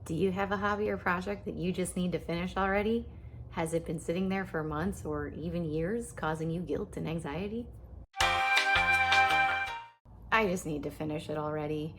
Do you have a hobby or project that you just need to finish already? Has it been sitting there for months or even years, causing you guilt and anxiety? I just need to finish it already.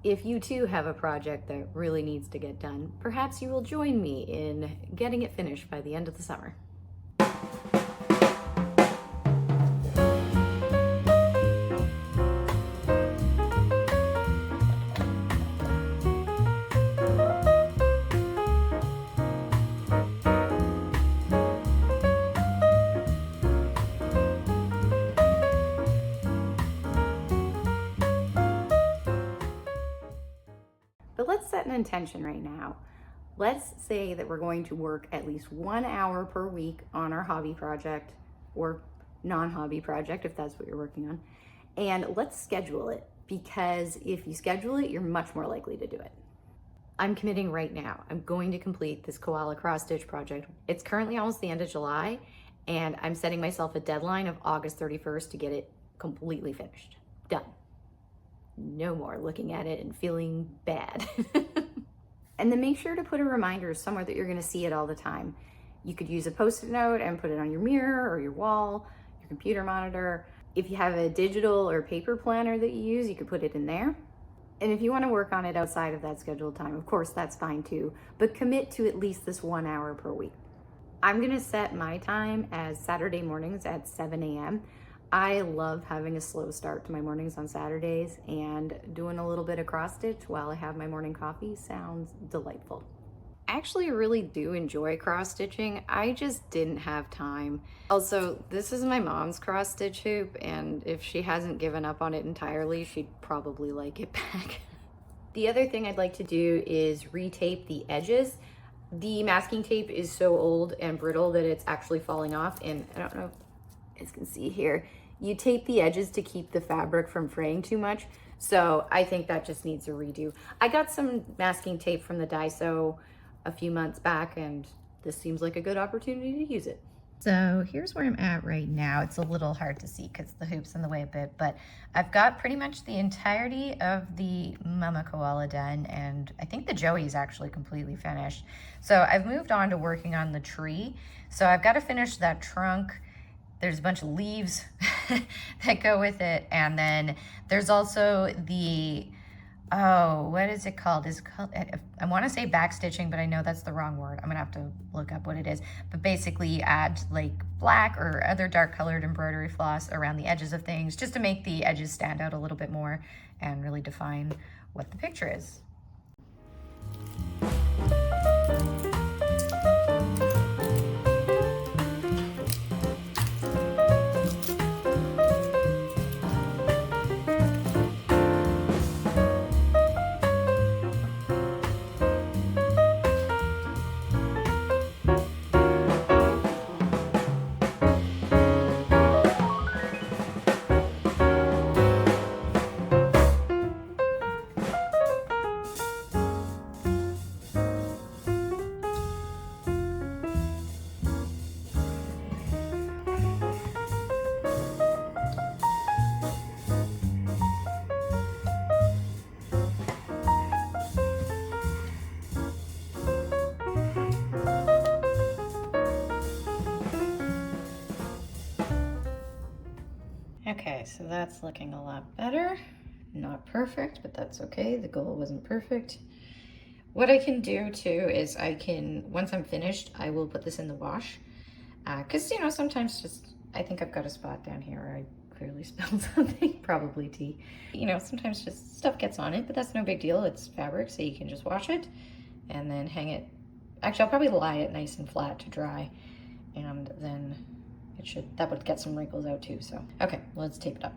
If you too have a project that really needs to get done, perhaps you will join me in getting it finished by the end of the summer. But let's set an intention right now. Let's say that we're going to work at least 1 hour per week on our hobby project or non-hobby project, if that's what you're working on. And let's schedule it, because if you schedule it, you're much more likely to do it. I'm committing right now. I'm going to complete this koala cross stitch project. It's currently almost the end of July, and I'm setting myself a deadline of August 31st to get it completely finished. Done. No more looking at it and feeling bad. And then make sure to put a reminder somewhere that you're going to see it all the time. You could use a post-it note and put it on your mirror or your wall, your computer monitor. If you have a digital or paper planner that you use, you could put it in there. And if you want to work on it outside of that scheduled time, of course, that's fine too, but commit to at least this 1 hour per week. I'm going to set my time as Saturday mornings at 7 a.m. I love having a slow start to my mornings on Saturdays, and doing a little bit of cross stitch while I have my morning coffee sounds delightful. I actually really do enjoy cross stitching. I just didn't have time. Also, this is my mom's cross stitch hoop, and if she hasn't given up on it entirely, she'd probably like it back. The other thing I'd like to do is retape the edges. The masking tape is so old and brittle that it's actually falling off, and I don't know if you guys can see here. You tape the edges to keep the fabric from fraying too much. So I think that just needs a redo. I got some masking tape from the Daiso a few months back, and this seems like a good opportunity to use it. So here's where I'm at right now. It's a little hard to see because the hoop's in the way a bit, but I've got pretty much the entirety of the mama koala done, and I think the Joey is actually completely finished. So I've moved on to working on the tree. So I've got to finish that trunk. There's a bunch of leaves that go with it. And then there's also the, what is it called? Is it called, I want to say back stitching, but I know that's the wrong word. I'm gonna have to look up what it is. But basically you add like black or other dark colored embroidery floss around the edges of things, just to make the edges stand out a little bit more and really define what the picture is. Okay, so that's looking a lot better. Not perfect, but that's okay. The goal wasn't perfect. What I can do too is once I'm finished, I will put this in the wash. Cause you know, sometimes I think I've got a spot down here where I clearly spilled something, probably tea. You know, sometimes just stuff gets on it, but that's no big deal. It's fabric, so you can just wash it and then hang it. Actually, I'll probably lie it nice and flat to dry, and then that would get some wrinkles out too. So, okay, let's tape it up.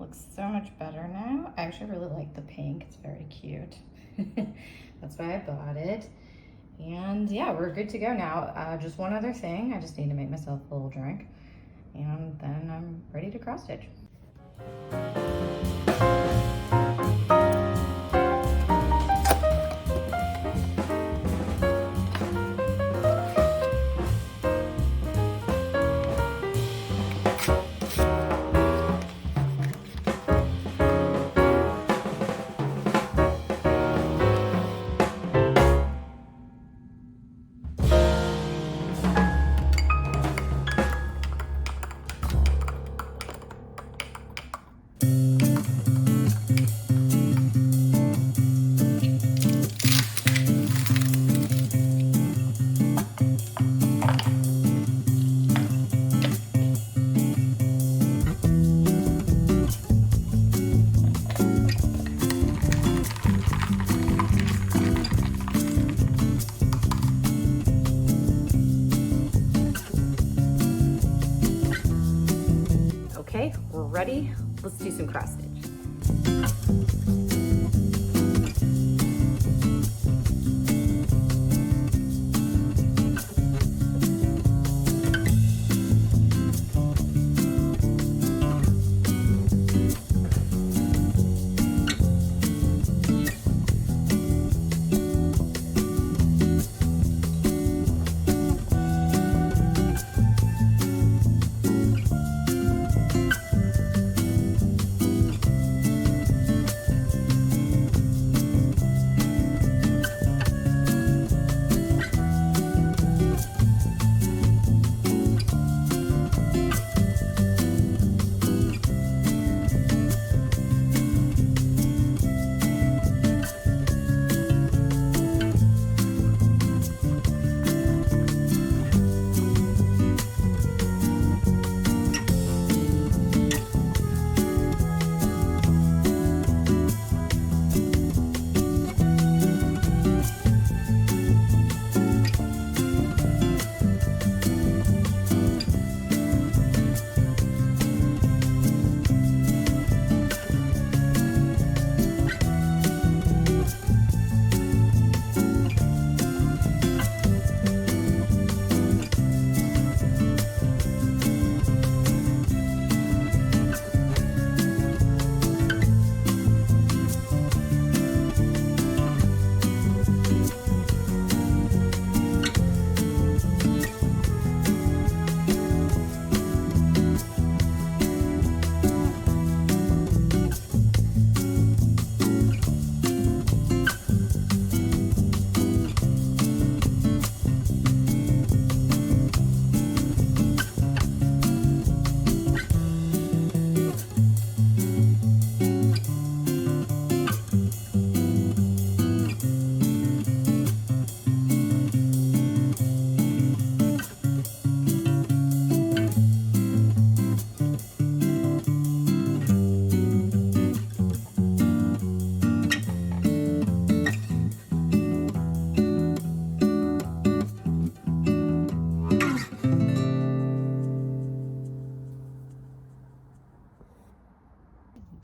looks so much better now. I actually really like the pink. It's very cute. That's why I bought it. And yeah, we're good to go now. Just one other thing. I just need to make myself a little drink. And then I'm ready to cross stitch. Okay, we're ready. Let's do some cross stitch.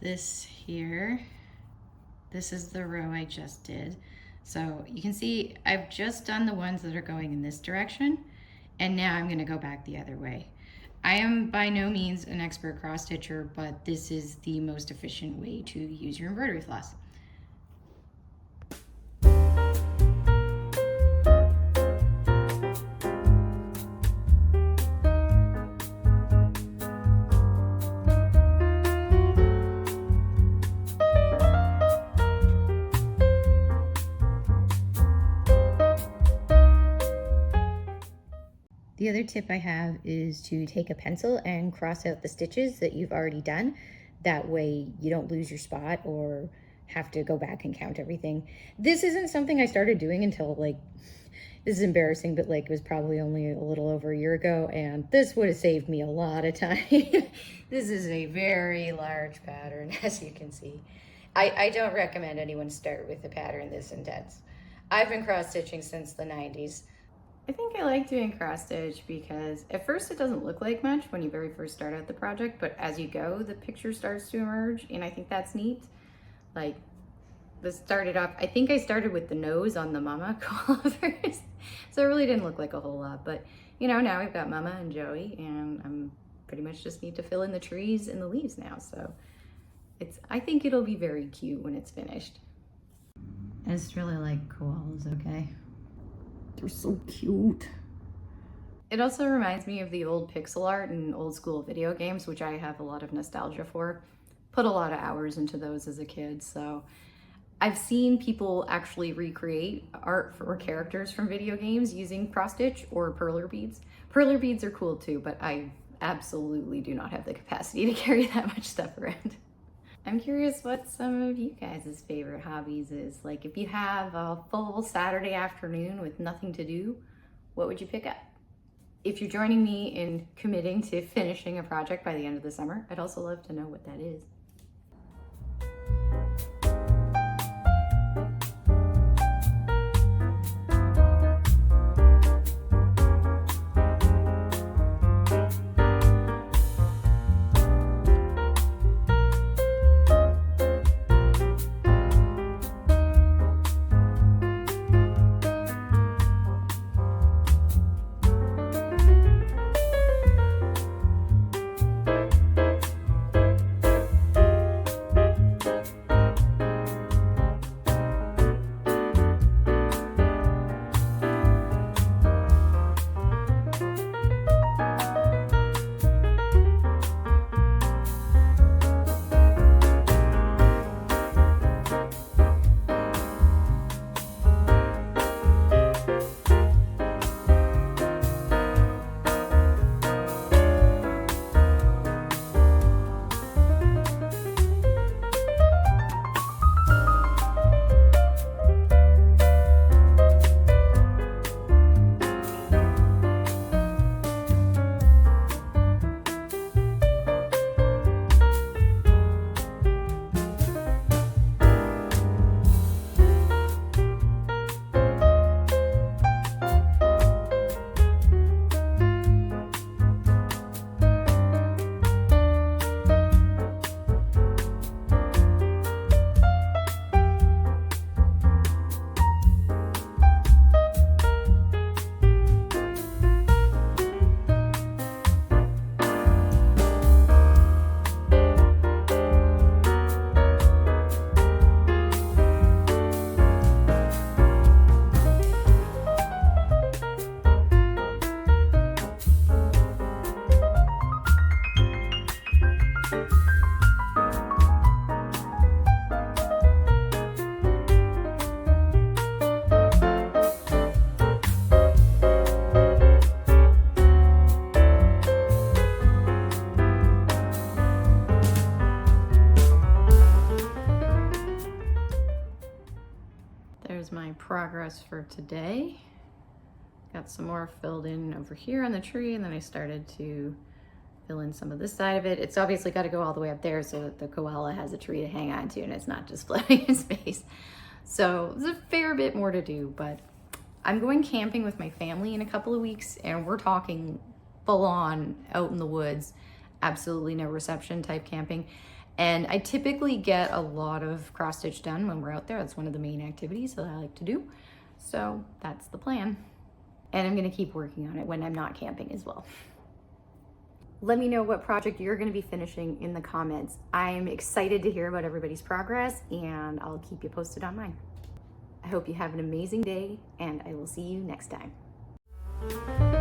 This here, this is the row I just did. So you can see I've just done the ones that are going in this direction, and now I'm gonna go back the other way. I am by no means an expert cross stitcher, but this is the most efficient way to use your embroidery floss. The other tip I have is to take a pencil and cross out the stitches that you've already done. That way you don't lose your spot or have to go back and count everything. This isn't something I started doing until this is embarrassing, but it was probably only a little over a year ago, and this would have saved me a lot of time. This is a very large pattern, as you can see. I don't recommend anyone start with a pattern this intense. I've been cross stitching since the 90s. I think I like doing cross stitch because at first it doesn't look like much when you very first start out the project, but as you go, the picture starts to emerge, and I think that's neat. Like, this started off, I think I started with the nose on the mama koala first, so it really didn't look like a whole lot, but you know, now we've got Mama and Joey, and I'm pretty much just need to fill in the trees and the leaves now, so I think it'll be very cute when it's finished. I just really like koalas, okay? They're so cute. It also reminds me of the old pixel art and old school video games, which I have a lot of nostalgia for. Put a lot of hours into those as a kid, so I've seen people actually recreate art for characters from video games using cross stitch or perler beads. Perler beads are cool too, but I absolutely do not have the capacity to carry that much stuff around. I'm curious what some of you guys' favorite hobbies is. Like, if you have a full Saturday afternoon with nothing to do, what would you pick up? If you're joining me in committing to finishing a project by the end of the summer, I'd also love to know what that is. There's my progress for today. Got some more filled in over here on the tree, and then I started to fill in some of this side of it. It's obviously got to go all the way up there so that the koala has a tree to hang on to and it's not just floating in space. So there's a fair bit more to do, but I'm going camping with my family in a couple of weeks, and we're talking full on out in the woods, absolutely no reception type camping. And I typically get a lot of cross stitch done when we're out there. That's one of the main activities that I like to do. So that's the plan. And I'm gonna keep working on it when I'm not camping as well. Let me know what project you're gonna be finishing in the comments. I'm excited to hear about everybody's progress, and I'll keep you posted on mine. I hope you have an amazing day, and I will see you next time.